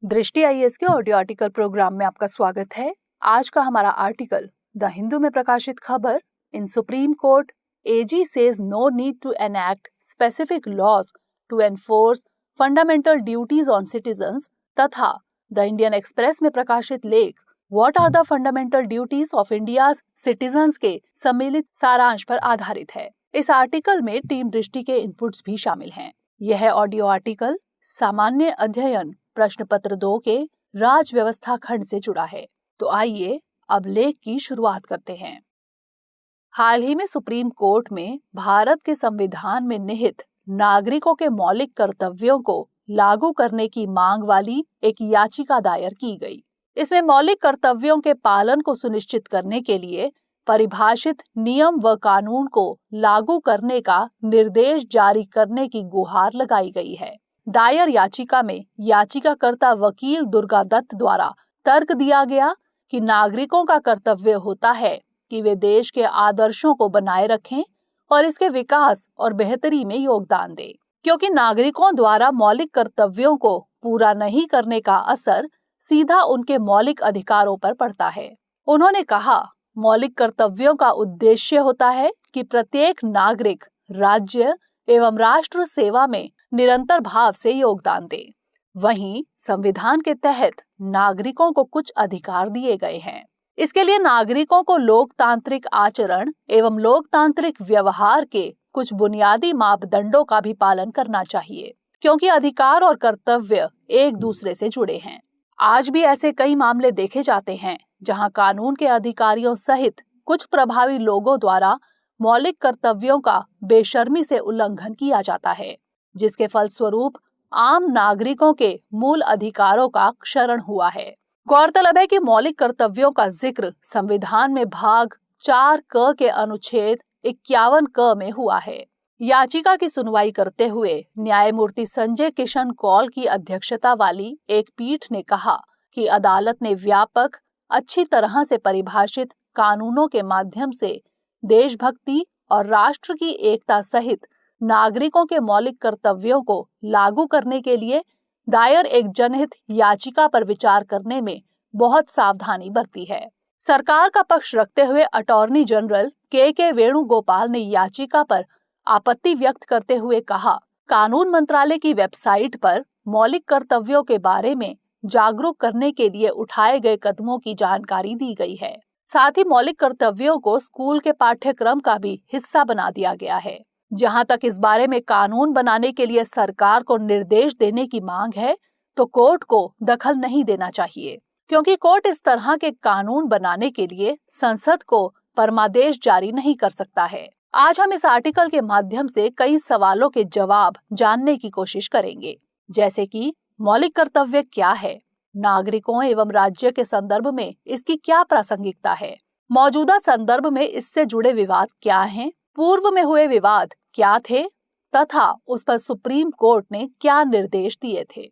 दृष्टि आईएएस के audio article programme में आपका स्वागत है। आज का हमारा आर्टिकल द हिंदू में प्रकाशित खबर, in supreme court AG says no need to enact specific laws to enforce fundamental duties on citizens तथा द इंडियन एक्सप्रेस में प्रकाशित लेख what are the fundamental duties of India's citizens के सम्मिलित सारांश पर आधारित है। इस आर्टिकल में टीम दृष्टि के इनपुट्स भी शामिल हैं। यह ऑडियो आर्टिकल सामान्य अध्ययन प्रश्न पत्र 2 के राज व्यवस्था खंड से जुड़ा है। तो आइए अब लेख की शुरुआत करते हैं। हाल ही में सुप्रीम कोर्ट में भारत के संविधान में निहित नागरिकों के मौलिक कर्तव्यों को लागू करने की मांग वाली एक याचिका दायर की गई। इसमें मौलिक कर्तव्यों के पालन को सुनिश्चित करने के लिए परिभाषित नियम व कानून को लागू करने का निर्देश जारी करने की गुहार लगाई गई है। दायर याचिका में याचिकाकर्ता वकील दुर्गा दत्त द्वारा तर्क दिया गया कि नागरिकों का कर्तव्य होता है कि वे देश के आदर्शों को बनाए रखें और इसके विकास और बेहतरी में योगदान दें, क्योंकि नागरिकों द्वारा मौलिक कर्तव्यों को पूरा नहीं करने का असर सीधा उनके मौलिक अधिकारों पर पड़ता है। उन्होंने कहा, मौलिक कर्तव्यों का उद्देश्य होता है कि प्रत्येक नागरिक राज्य एवं राष्ट्र सेवा में निरंतर भाव से योगदान दे। वहीं संविधान के तहत नागरिकों को कुछ अधिकार दिए गए हैं। इसके लिए नागरिकों को लोकतांत्रिक आचरण एवं लोकतांत्रिक व्यवहार के कुछ बुनियादी मापदंडों का भी पालन करना चाहिए, क्योंकि अधिकार और कर्तव्य एक दूसरे से जुड़े हैं। आज भी ऐसे कई मामले देखे जाते हैं जहां कानून के अधिकारियों सहित कुछ प्रभावी लोगों द्वारा मौलिक कर्तव्यों का बेशर्मी से उल्लंघन किया जाता है, जिसके फलस्वरूप आम नागरिकों के मूल अधिकारों का क्षरण हुआ है। गौरतलब है कि मौलिक कर्तव्यों का जिक्र संविधान में भाग 4 क के अनुच्छेद 51 क में हुआ है। याचिका की सुनवाई करते हुए न्यायमूर्ति संजय किशन कौल की अध्यक्षता वाली एक पीठ ने कहा कि अदालत ने व्यापक, अच्छी तरह से परिभाषित कानूनों के माध्यम से देशभक्ति और राष्ट्र की एकता सहित नागरिकों के मौलिक कर्तव्यों को लागू करने के लिए दायर एक जनहित याचिका पर विचार करने में बहुत सावधानी बरती है। सरकार का पक्ष रखते हुए अटॉर्नी जनरल के वेणुगोपाल ने याचिका पर आपत्ति व्यक्त करते हुए कहा, कानून मंत्रालय की वेबसाइट पर मौलिक कर्तव्यों के बारे में जागरूक करने के लिए उठाए गए कदमों की जानकारी दी गई है। साथ ही मौलिक कर्तव्यों को स्कूल के पाठ्यक्रम का भी हिस्सा बना दिया गया है। जहां तक इस बारे में कानून बनाने के लिए सरकार को निर्देश देने की मांग है, तो कोर्ट को दखल नहीं देना चाहिए, क्योंकि कोर्ट इस तरह के कानून बनाने के लिए संसद को परमादेश जारी नहीं कर सकता है। आज हम इस आर्टिकल के माध्यम से कई सवालों के जवाब जानने की कोशिश करेंगे, जैसे कि मौलिक कर्तव्य क्या है, नागरिकों एवं राज्य के संदर्भ में इसकी क्या प्रासंगिकता है, मौजूदा संदर्भ में इससे जुड़े विवाद क्या हैं, पूर्व में हुए विवाद क्या थे तथा उस पर सुप्रीम कोर्ट ने क्या निर्देश दिए थे।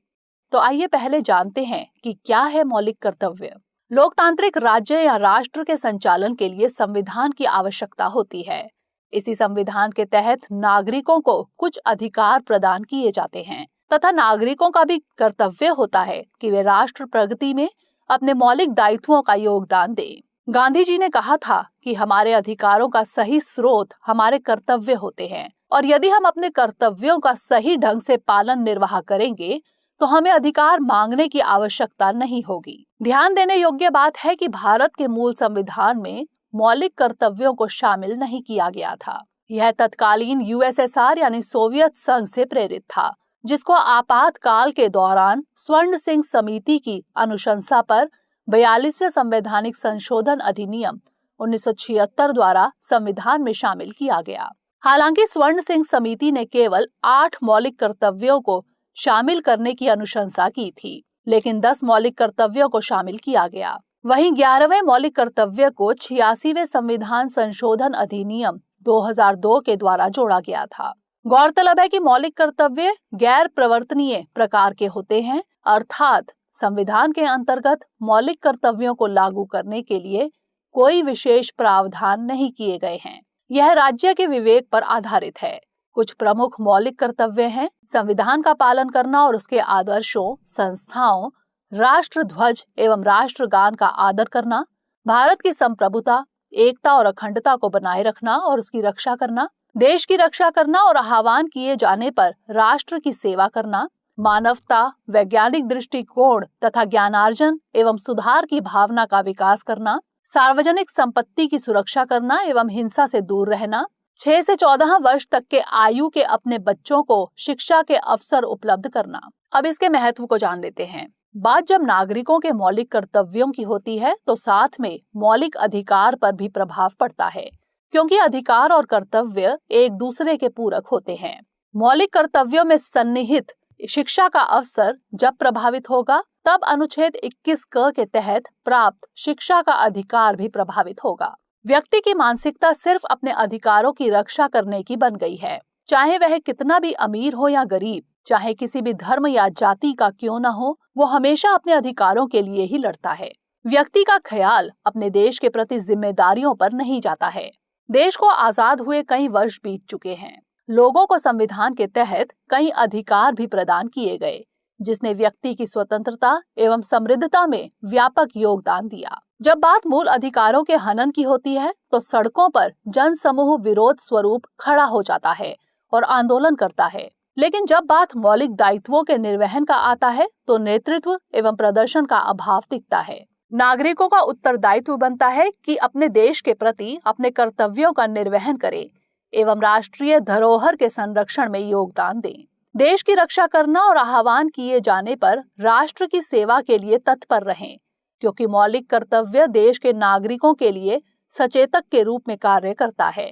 तो आइए पहले जानते हैं कि क्या है मौलिक कर्तव्य। लोकतांत्रिक राज्य या राष्ट्र के संचालन के लिए संविधान की आवश्यकता होती है। इसी संविधान के तहत नागरिकों को कुछ अधिकार प्रदान किए जाते हैं तथा नागरिकों का भी कर्तव्य होता है कि वे राष्ट्र प्रगति में अपने मौलिक दायित्वों का योगदान दें। गांधी जी ने कहा था कि हमारे अधिकारों का सही स्रोत हमारे कर्तव्य होते हैं और यदि हम अपने कर्तव्यों का सही ढंग से पालन निर्वाह करेंगे तो हमें अधिकार मांगने की आवश्यकता नहीं होगी। ध्यान देने योग्य बात है कि भारत के मूल संविधान में मौलिक कर्तव्यों को शामिल नहीं किया गया था। यह तत्कालीन यूएसएसआर यानी सोवियत संघ से प्रेरित था, जिसको आपातकाल के दौरान स्वर्ण सिंह समिति की अनुशंसा पर 42वें संवैधानिक संशोधन अधिनियम 1976 द्वारा संविधान में शामिल किया गया। हालांकि स्वर्ण सिंह समिति ने केवल 8 मौलिक कर्तव्यों को शामिल करने की अनुशंसा की थी, लेकिन 10 मौलिक कर्तव्यों को शामिल किया गया। वहीं 11वें मौलिक कर्तव्य को 86वें संविधान संशोधन अधिनियम 2002 के द्वारा जोड़ा गया था। गौरतलब है कि मौलिक कर्तव्य गैर प्रवर्तनीय प्रकार के होते हैं, अर्थात संविधान के अंतर्गत मौलिक कर्तव्यों को लागू करने के लिए कोई विशेष प्रावधान नहीं किए गए हैं। यह राज्य के विवेक पर आधारित है। कुछ प्रमुख मौलिक कर्तव्य हैं संविधान का पालन करना और उसके आदर्शों, संस्थाओं, राष्ट्र ध्वज एवं राष्ट्रगान का आदर करना, भारत की संप्रभुता, एकता और अखंडता को बनाए रखना और उसकी रक्षा करना, देश की रक्षा करना और आह्वान किए जाने पर राष्ट्र की सेवा करना, मानवता, वैज्ञानिक दृष्टिकोण तथा ज्ञानार्जन एवं सुधार की भावना का विकास करना, सार्वजनिक संपत्ति की सुरक्षा करना एवं हिंसा से दूर रहना, 6 से 14 वर्ष तक के आयु के अपने बच्चों को शिक्षा के अवसर उपलब्ध करना। अब इसके महत्व को जान लेते हैं। बात जब नागरिकों के मौलिक कर्तव्यों की होती है तो साथ में मौलिक अधिकार पर भी प्रभाव पड़ता है, क्योंकि अधिकार और कर्तव्य एक दूसरे के पूरक होते हैं। मौलिक कर्तव्यों में सन्निहित शिक्षा का अवसर जब प्रभावित होगा तब अनुच्छेद 21 क के तहत प्राप्त शिक्षा का अधिकार भी प्रभावित होगा। व्यक्ति की मानसिकता सिर्फ अपने अधिकारों की रक्षा करने की बन गई है, चाहे वह कितना भी अमीर हो या गरीब, चाहे किसी भी धर्म या जाति का क्यों न हो, वो हमेशा अपने अधिकारों के लिए ही लड़ता है। व्यक्ति का ख्याल अपने देश के प्रति जिम्मेदारियों पर नहीं जाता है। देश को आजाद हुए कई वर्ष बीत चुके हैं। लोगों को संविधान के तहत कई अधिकार भी प्रदान किए गए, जिसने व्यक्ति की स्वतंत्रता एवं समृद्धता में व्यापक योगदान दिया। जब बात मूल अधिकारों के हनन की होती है तो सड़कों पर जन समूह विरोध स्वरूप खड़ा हो जाता है और आंदोलन करता है, लेकिन जब बात मौलिक दायित्वों के निर्वहन का आता है तो नेतृत्व एवं प्रदर्शन का अभाव दिखता है। नागरिकों का उत्तरदायित्व बनता है कि अपने देश के प्रति अपने कर्तव्यों का निर्वहन करें एवं राष्ट्रीय धरोहर के संरक्षण में योगदान दें। देश की रक्षा करना और आह्वान किए जाने पर राष्ट्र की सेवा के लिए तत्पर रहें, क्योंकि मौलिक कर्तव्य देश के नागरिकों के लिए सचेतक के रूप में कार्य करता है।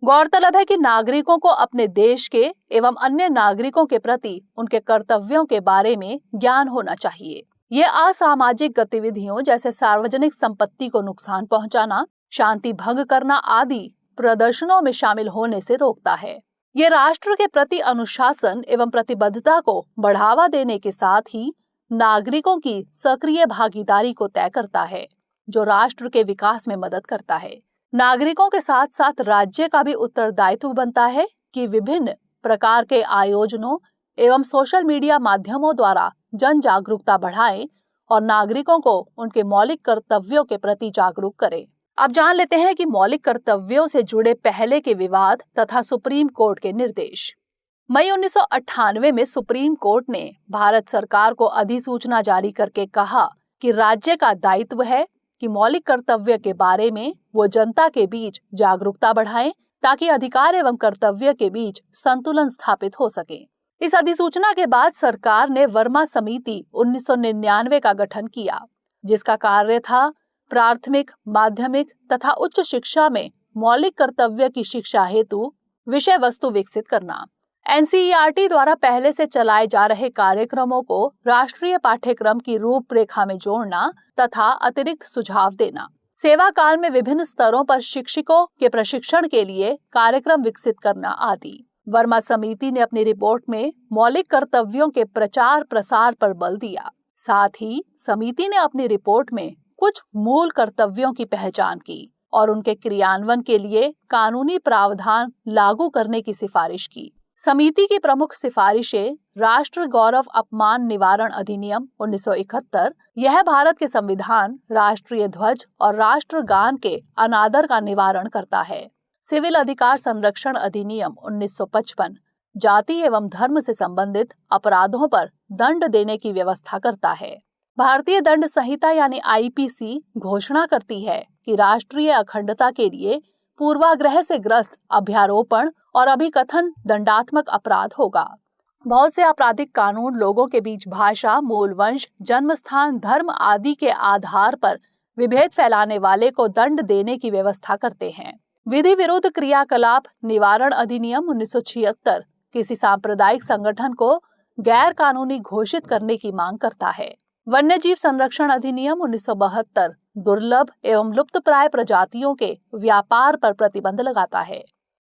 गौरतलब है कि नागरिकों को अपने देश के एवं अन्य नागरिकों के प्रति उनके कर्तव्यों के बारे में ज्ञान होना चाहिए। ये असामाजिक गतिविधियों जैसे सार्वजनिक संपत्ति को नुकसान पहुंचाना, शांति भंग करना आदि प्रदर्शनों में शामिल होने से रोकता है। ये राष्ट्र के प्रति अनुशासन एवं प्रतिबद्धता को बढ़ावा देने के साथ ही नागरिकों की सक्रिय भागीदारी को तय करता है, जो राष्ट्र के विकास में मदद करता है। नागरिकों के साथ साथ राज्य का भी उत्तरदायित्व बनता है कि विभिन्न प्रकार के आयोजनों एवं सोशल मीडिया माध्यमों द्वारा जन जागरूकता बढ़ाएं और नागरिकों को उनके मौलिक कर्तव्यों के प्रति जागरूक करें। अब जान लेते हैं कि मौलिक कर्तव्यों से जुड़े पहले के विवाद तथा सुप्रीम कोर्ट के निर्देश। मई 1998 में सुप्रीम कोर्ट ने भारत सरकार को अधिसूचना जारी करके कहा कि राज्य का दायित्व है कि मौलिक कर्तव्य के बारे में वो जनता के बीच जागरूकता बढ़ाएं ताकि अधिकार एवं कर्तव्य के बीच संतुलन स्थापित हो सके। इस अधिसूचना के बाद सरकार ने वर्मा समिति 1999 का गठन किया, जिसका कार्य था प्राथमिक, माध्यमिक तथा उच्च शिक्षा में मौलिक कर्तव्य की शिक्षा हेतु विषय वस्तु विकसित करना, एनसीईआरटी द्वारा पहले से चलाए जा रहे कार्यक्रमों को राष्ट्रीय पाठ्यक्रम की रूपरेखा में जोड़ना तथा अतिरिक्त सुझाव देना, सेवा काल में विभिन्न स्तरों पर शिक्षकों के प्रशिक्षण के लिए कार्यक्रम विकसित करना आदि। वर्मा समिति ने अपनी रिपोर्ट में मौलिक कर्तव्यों के प्रचार प्रसार पर बल दिया। साथ ही समिति ने अपनी रिपोर्ट में कुछ मूल कर्तव्यों की पहचान की और उनके क्रियान्वयन के लिए कानूनी प्रावधान लागू करने की सिफारिश की। समिति की प्रमुख सिफारिशें राष्ट्र गौरव अपमान निवारण अधिनियम 1971, यह भारत के संविधान, राष्ट्रीय ध्वज और राष्ट्रगान के अनादर का निवारण करता है। सिविल अधिकार संरक्षण अधिनियम 1955 जाति एवं धर्म से संबंधित अपराधों पर दंड देने की व्यवस्था करता है। भारतीय दंड संहिता यानी आईपीसी घोषणा करती है कि राष्ट्रीय अखंडता के लिए पूर्वाग्रह से ग्रस्त अभ्यारोपण और अभिकथन दंडात्मक अपराध होगा। बहुत से आपराधिक कानून लोगों के बीच भाषा, मूल वंश, जन्म स्थान, धर्म आदि के आधार पर विभेद फैलाने वाले को दंड देने की व्यवस्था करते हैं। विधि विरुद्ध क्रियाकलाप निवारण अधिनियम 1976 किसी सांप्रदायिक संगठन को गैर कानूनी घोषित करने की मांग करता है। वन्य जीव संरक्षण अधिनियम 1972 दुर्लभ एवं लुप्तप्राय प्रजातियों के व्यापार पर प्रतिबंध लगाता है।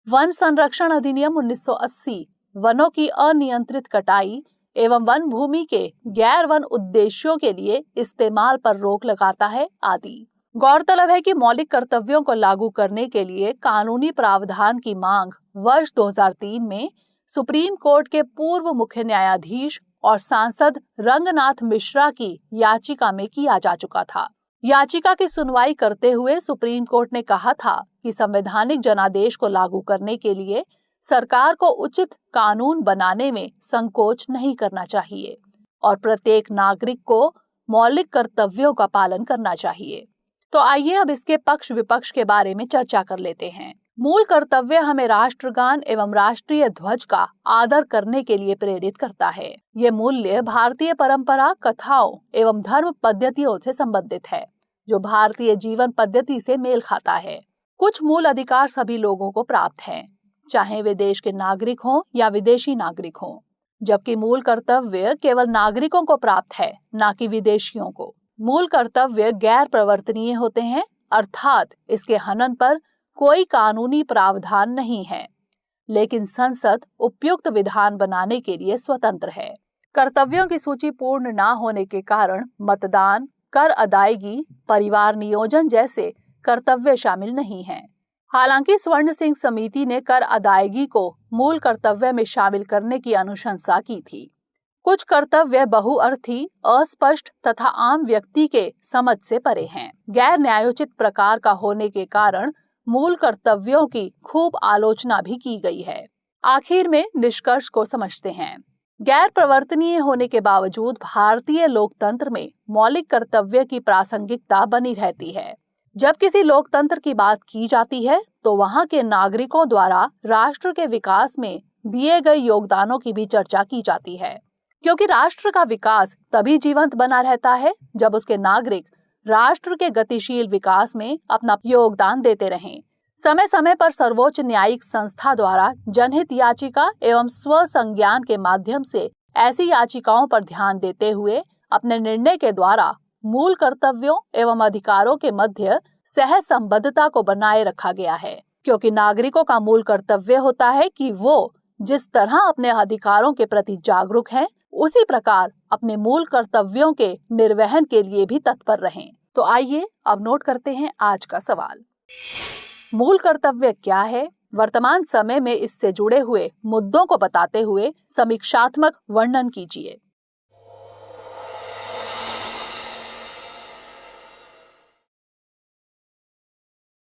वन संरक्षण अधिनियम 1980 वनों की अनियंत्रित कटाई एवं वन भूमि के गैर वन उद्देश्यों के लिए इस्तेमाल पर रोक लगाता है आदि। गौरतलब है कि मौलिक कर्तव्यों को लागू करने के लिए कानूनी प्रावधान की मांग वर्ष 2003 में सुप्रीम कोर्ट के पूर्व मुख्य न्यायाधीश और सांसद रंगनाथ मिश्रा की याचिका में किया जा चुका था। याचिका की सुनवाई करते हुए सुप्रीम कोर्ट ने कहा था कि संवैधानिक जनादेश को लागू करने के लिए सरकार को उचित कानून बनाने में संकोच नहीं करना चाहिए और प्रत्येक नागरिक को मौलिक कर्तव्यों का पालन करना चाहिए। तो आइए अब इसके पक्ष विपक्ष के बारे में चर्चा कर लेते हैं। मूल कर्तव्य हमें राष्ट्रगान एवं राष्ट्रीय ध्वज का आदर करने के लिए प्रेरित करता है। ये मूल्य भारतीय परंपरा, कथाओं एवं धर्म पद्धतियों से संबंधित है, जो भारतीय जीवन पद्धति से मेल खाता है। कुछ मूल अधिकार सभी लोगों को प्राप्त हैं, चाहे वे देश के नागरिक हों या विदेशी नागरिक हों, जबकि मूल कर्तव्य केवल नागरिकों को प्राप्त है, न कि विदेशियों को। मूल कर्तव्य गैर प्रवर्तनीय होते हैं, अर्थात इसके हनन पर कोई कानूनी प्रावधान नहीं है, लेकिन संसद उपयुक्त विधान बनाने के लिए स्वतंत्र है। कर्तव्यों की सूची पूर्ण न होने के कारण मतदान, कर अदायगी, परिवार नियोजन जैसे कर्तव्य शामिल नहीं हैं। हालांकि स्वर्ण सिंह समिति ने कर अदायगी को मूल कर्तव्य में शामिल करने की अनुशंसा की थी। कुछ कर्तव्य बहुअर्थी, अस्पष्ट तथा आम व्यक्ति के समझ से परे हैं। गैर न्यायोचित प्रकार का होने के कारण मूल कर्तव्यों की खूब आलोचना भी की गई है। आखिर में निष्कर्ष को समझते हैं। गैर प्रवर्तनीय होने के बावजूद भारतीय लोकतंत्र में मौलिक कर्तव्य की प्रासंगिकता बनी रहती है। जब किसी लोकतंत्र की बात की जाती है तो वहां के नागरिकों द्वारा राष्ट्र के विकास में दिए गए योगदानों की भी चर्चा की जाती है, क्योंकि राष्ट्र का विकास तभी जीवंत बना रहता है जब उसके नागरिक राष्ट्र के गतिशील विकास में अपना योगदान देते रहें। समय समय पर सर्वोच्च न्यायिक संस्था द्वारा जनहित याचिका एवं स्व संज्ञान के माध्यम से ऐसी याचिकाओं पर ध्यान देते हुए अपने निर्णय के द्वारा मूल कर्तव्यों एवं अधिकारों के मध्य सहसंबद्धता को बनाए रखा गया है, क्योंकि नागरिकों का मूल कर्तव्य होता है कि वो जिस तरह अपने अधिकारों के प्रति जागरूक हैं, उसी प्रकार अपने मूल कर्तव्यों के निर्वहन के लिए भी तत्पर रहें। तो आइए अब नोट करते हैं आज का सवाल। मूल कर्तव्य क्या है? वर्तमान समय में इससे जुड़े हुए मुद्दों को बताते हुए समीक्षात्मक वर्णन कीजिए।